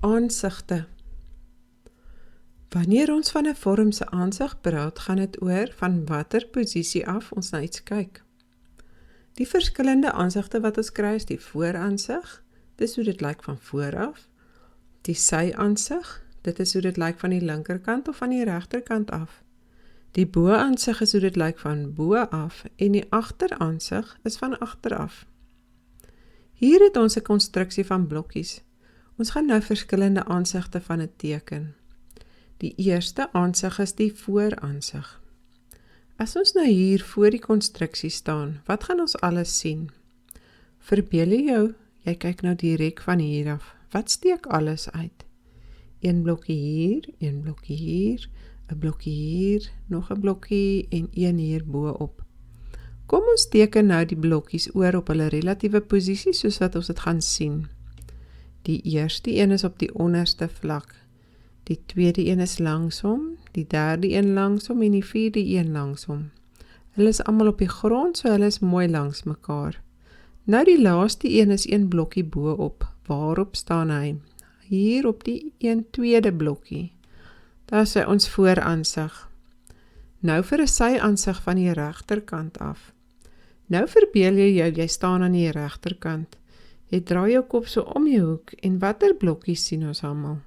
Aansigte. Wanneer ons van 'n vorm se aansig praat, gaan dit oor van watter posisie af ons na iets kyk. Die verskillende aansigte wat ons kry is die vooraansig, dis hoe dit lyk van voor af. Die sy-aansig, dit is hoe dit lyk van die linkerkant of van die regterkant af. Die bo-aansig is hoe dit lyk van bo af en die agteraansig is van agter af. Hier het ons 'n konstruksie van blokkies. Ons gaan nou verskillende aansigte van 'n teken. Die eerste aansig is die vooraansig. As ons nou hier voor die konstruksie staan, wat gaan ons alles sien? Verbeel jy kyk nou direk van hier af. Wat steek alles uit? Een blokkie hier, een blokkie hier, 'n blokkie hier, nog 'n blokkie en een hier bo-op. Kom ons teken nou die blokkies oor op hulle relatiewe posisie soos wat ons dit gaan sien. Die eerste een is op die onderste vlak. Die tweede een is langsom, die derde een langsom en die vierde een langsom. Hulle is almal op die grond, so hulle is mooi langs mekaar. Nou die laaste een is een blokkie bo-op. Waarop staan hy? Hier op die een tweede blokkie. Daar is ons vooraansig. Nou vir 'n sy-aansig van die regterkant af. Nou verbeel jy staan aan die regterkant. Jy draai jou kop so om die hoek en watter blokkies sien ons almal?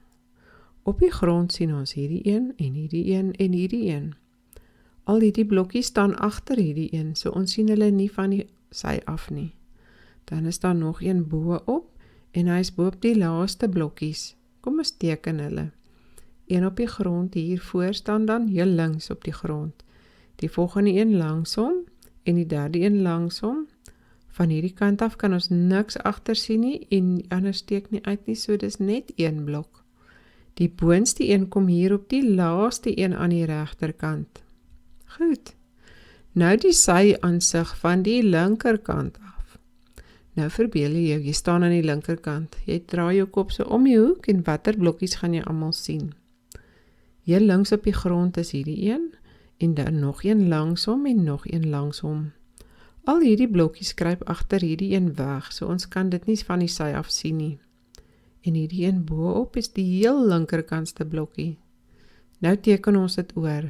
Op die grond sien ons hierdie een en hierdie een en hierdie een. Al hierdie blokkies staan agter hierdie een, so ons sien hulle nie van die sy af nie. Dan is daar nog een bo-op en hy is bo op die laaste blokkies. Kom ons teken hulle. Een op die grond hier voor staan dan heel links op die grond. Die volgende een langsom en die derde een langsom. Van hierdie kant af kan ons niks agter sien nie en die ander steek nie uit nie, so dis net een blok. Die boonste een kom hier op die laaste een aan die regterkant. Goed. Nou die sy-aansig van die linkerkant af. Nou verbeel jy staan aan die linkerkant. Jy draai jou kop so om die hoek en watter blokkies gaan jy almal sien? Heel links op die grond is hierdie een en dan nog een langsom en nog een langsom. Al hierdie blokkies kruip agter hierdie een weg, so ons kan dit nie van die sy af sien nie. En hierdie een bo-op is die heel linkerkantste blokkie. Nou teken ons dit oor.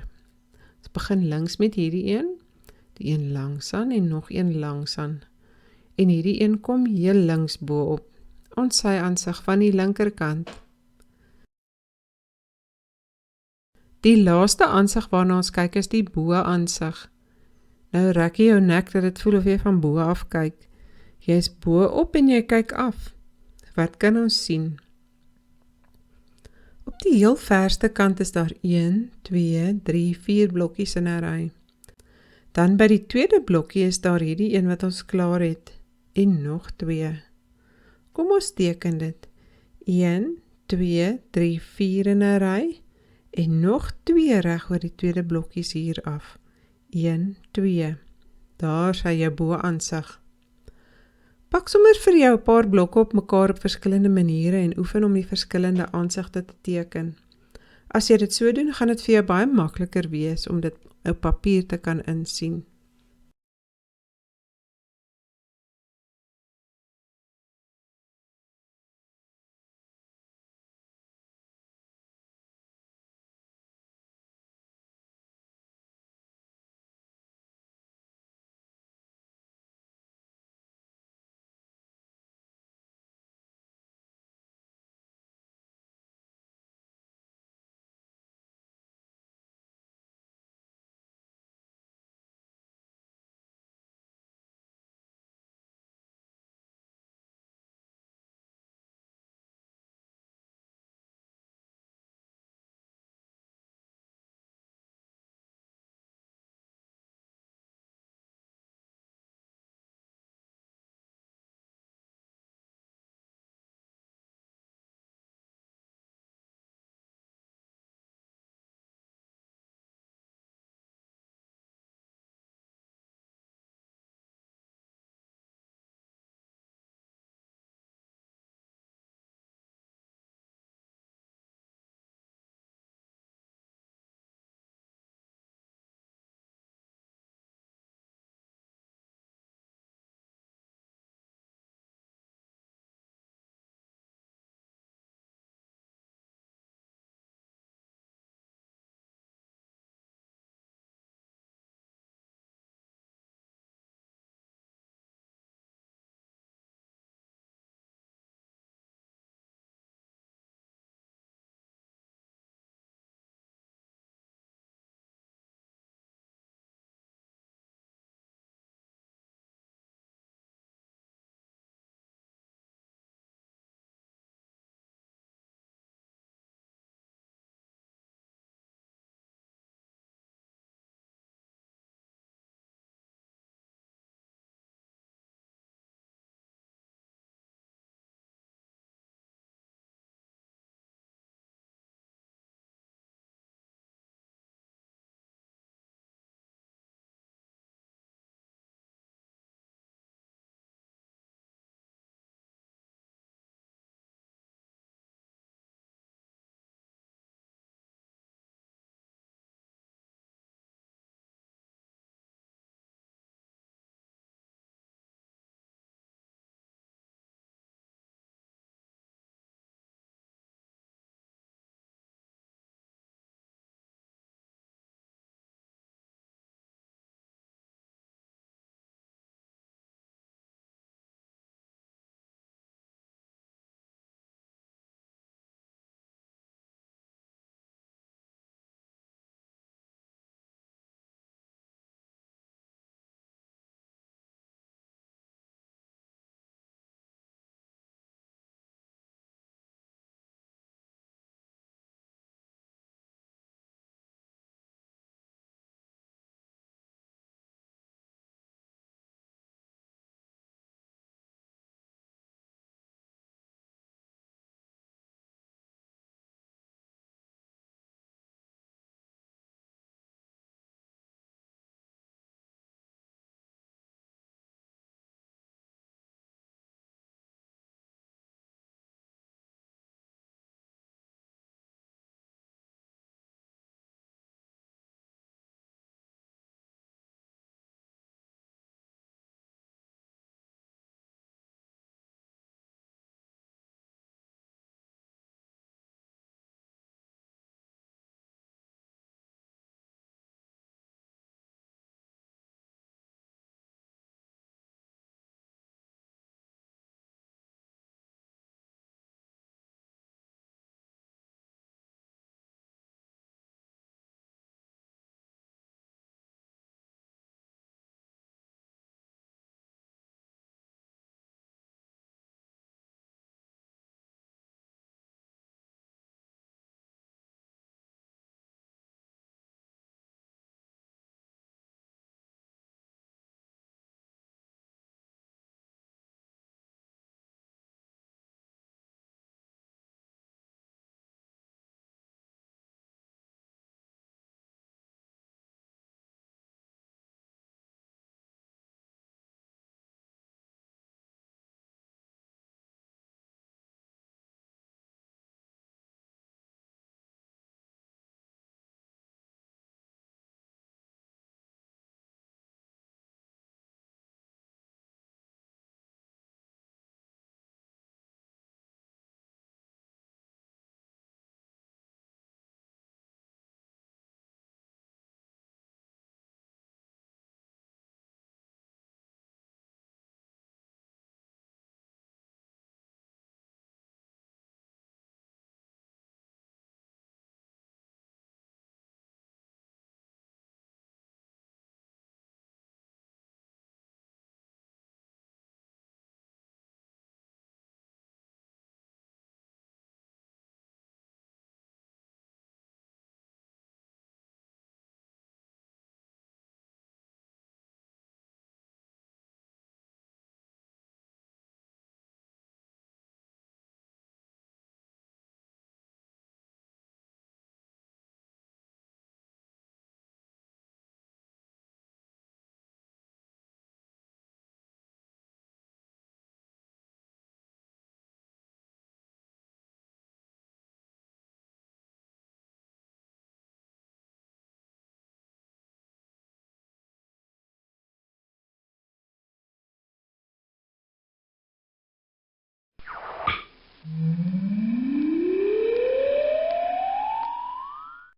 Ons begin links met hierdie een, die een langsaan en nog een langsaan. En hierdie een kom heel links bo-op. Ons sy-aansig van die linkerkant. Die laaste aansig waarna ons kyk is die bo-aansig. Nou rek jy jou nek dat dit voel of jy van bo af kyk. Jy is bo-op en jy kyk af. Wat kan ons sien? Op die heel verste kant is daar 1, 2, 3, 4 blokkies in 'n ry. Dan by die tweede blokkie is daar hierdie een wat ons klaar het. En nog 2. Kom ons teken dit. 1, 2, 3, 4 in 'n ry. En nog 2 reg oor die tweede blokkies hier af. 1, 2. Daar sy jou bo-aansig. Pak sommer vir jou 'n paar blokke op mekaar op verskillende maniere en oefen om die verskillende aansigte te teken. As jy dit so doen, gaan dit vir jou baie makliker wees om dit op papier te kan insien.